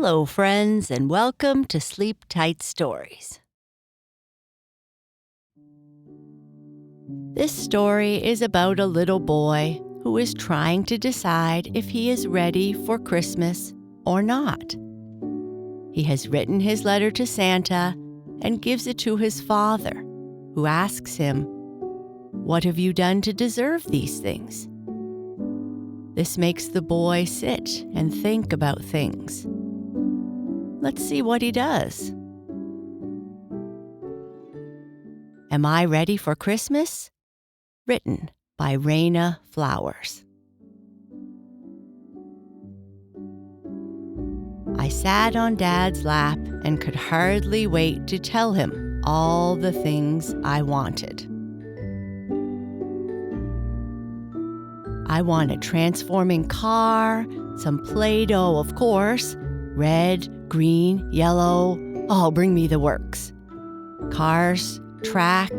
Hello, friends, and welcome to Sleep Tight Stories. This story is about a little boy who is trying to decide if he is ready for Christmas or not. He has written his letter to Santa and gives it to his father, who asks him, "What have you done to deserve these things?" This makes the boy sit and think about things. Let's see what he does. Am I Ready for Christmas? Written by Raina Flowers. I sat on Dad's lap and could hardly wait to tell him all the things I wanted. I want a transforming car, some Play-Doh, of course, red, green, yellow, oh, bring me the works. Cars, track,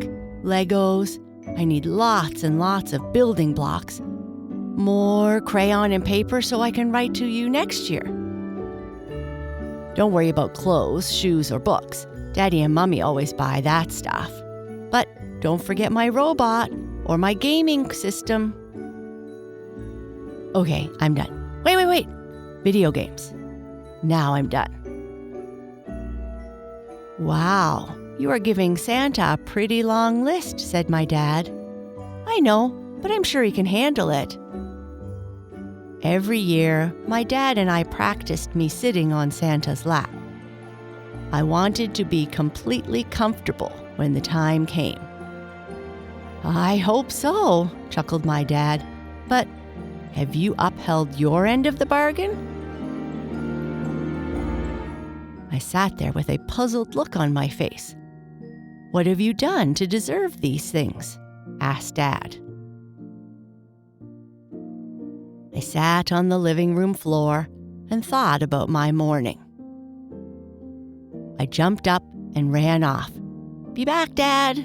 Legos. I need lots and lots of building blocks. More crayon and paper so I can write to you next year. Don't worry about clothes, shoes, or books. Daddy and Mommy always buy that stuff. But don't forget my robot or my gaming system. Okay, I'm done. Wait. Video games. Now I'm done. Wow, you are giving Santa a pretty long list, said my dad. I know, but I'm sure he can handle it. Every year, my dad and I practiced me sitting on Santa's lap. I wanted to be completely comfortable when the time came. I hope so, chuckled my dad. But have you upheld your end of the bargain? I sat there with a puzzled look on my face. What have you done to deserve these things? Asked Dad. I sat on the living room floor and thought about my morning. I jumped up and ran off. Be back, Dad.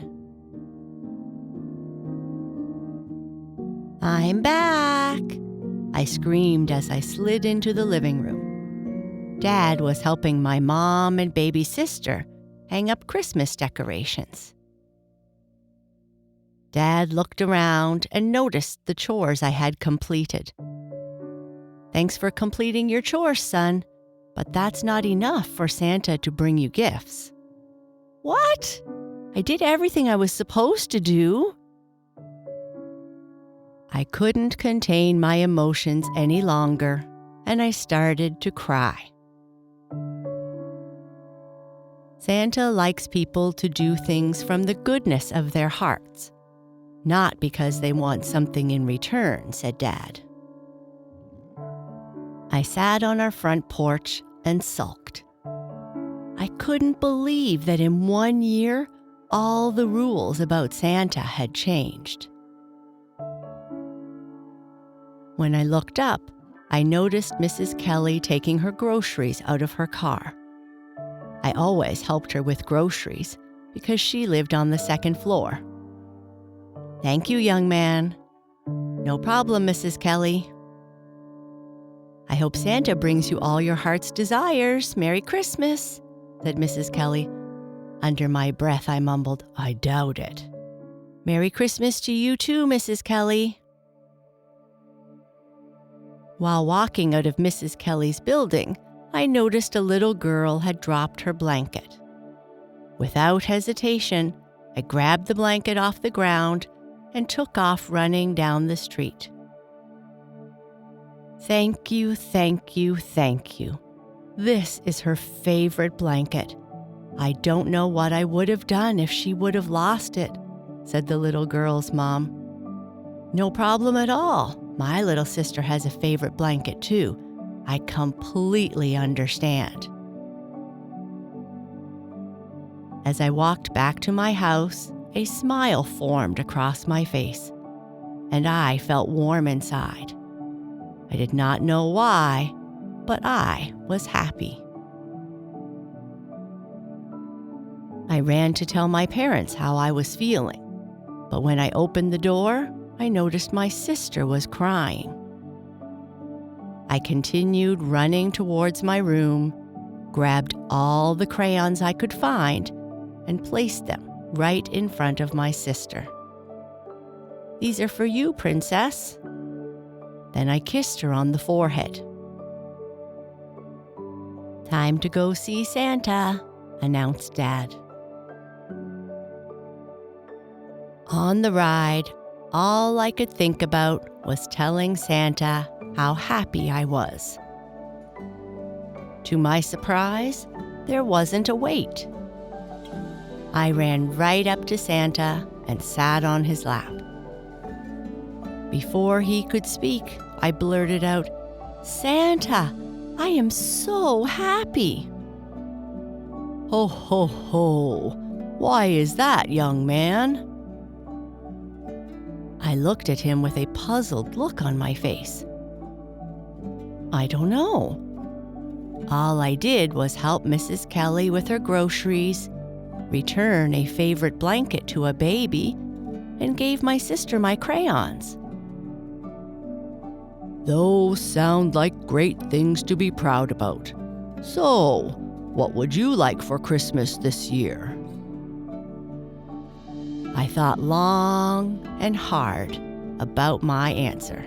I'm back, I screamed as I slid into the living room. Dad was helping my mom and baby sister hang up Christmas decorations. Dad looked around and noticed the chores I had completed. Thanks for completing your chores, son, but that's not enough for Santa to bring you gifts. What? I did everything I was supposed to do. I couldn't contain my emotions any longer, and I started to cry. Santa likes people to do things from the goodness of their hearts, not because they want something in return, said Dad. I sat on our front porch and sulked. I couldn't believe that in 1 year, all the rules about Santa had changed. When I looked up, I noticed Mrs. Kelly taking her groceries out of her car. I always helped her with groceries because she lived on the second floor. Thank you, young man. No problem, Mrs. Kelly. I hope Santa brings you all your heart's desires. Merry Christmas, said Mrs. Kelly. Under my breath, I mumbled, I doubt it. Merry Christmas to you too, Mrs. Kelly. While walking out of Mrs. Kelly's building, I noticed a little girl had dropped her blanket. Without hesitation, I grabbed the blanket off the ground and took off running down the street. Thank you, thank you, thank you. This is her favorite blanket. I don't know what I would have done if she would have lost it, said the little girl's mom. No problem at all. My little sister has a favorite blanket too. I completely understand. As I walked back to my house, a smile formed across my face, and I felt warm inside. I did not know why, but I was happy. I ran to tell my parents how I was feeling, but when I opened the door, I noticed my sister was crying. I continued running towards my room grabbed all the crayons I could find and placed them right in front of my sister. "These are for you, Princess." Then I kissed her on the forehead. "Time to go see Santa," announced Dad. On the ride, all I could think about was telling Santa how happy I was. To my surprise, there wasn't a wait. I ran right up to Santa and sat on his lap. Before he could speak, I blurted out, "Santa, I am so happy." "Ho, ho, ho. Why is that, young man?" I looked at him with a puzzled look on my face. "I don't know. All I did was help Mrs. Kelly with her groceries, return a favorite blanket to a baby, and gave my sister my crayons." "Those sound like great things to be proud about. So, what would you like for Christmas this year?" I thought long and hard about my answer.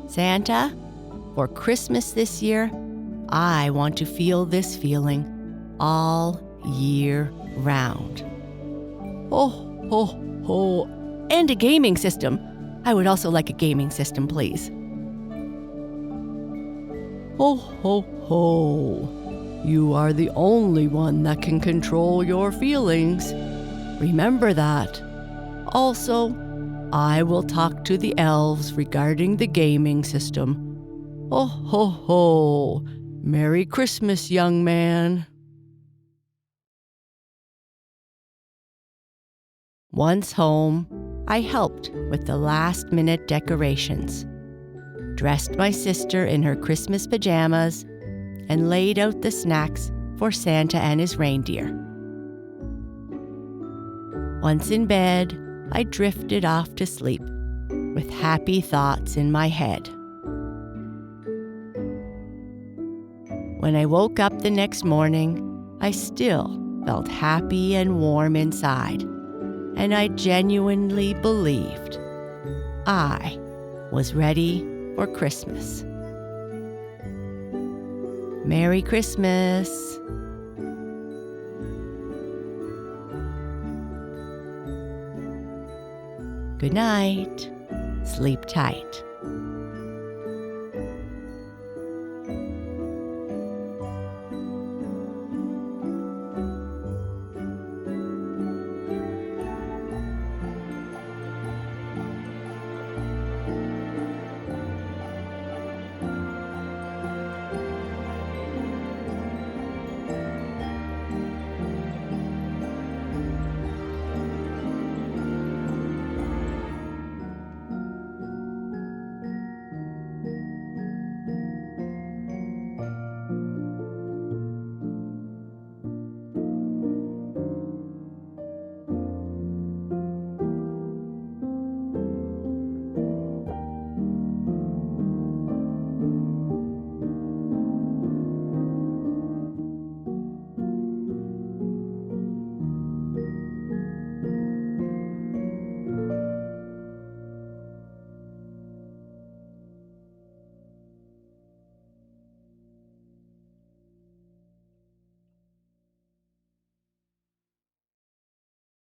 "Santa, for Christmas this year, I want to feel this feeling all year round." "Ho, ho, ho. And a gaming system. I would also like a gaming system, please." "Ho, ho, ho. You are the only one that can control your feelings. Remember that. Also, I will talk to the elves regarding the gaming system. Ho, ho, ho. Merry Christmas, young man." Once home, I helped with the last-minute decorations, dressed my sister in her Christmas pajamas, and laid out the snacks for Santa and his reindeer. Once in bed, I drifted off to sleep with happy thoughts in my head. When I woke up the next morning, I still felt happy and warm inside, and I genuinely believed I was ready for Christmas. Merry Christmas. Good night. Sleep tight.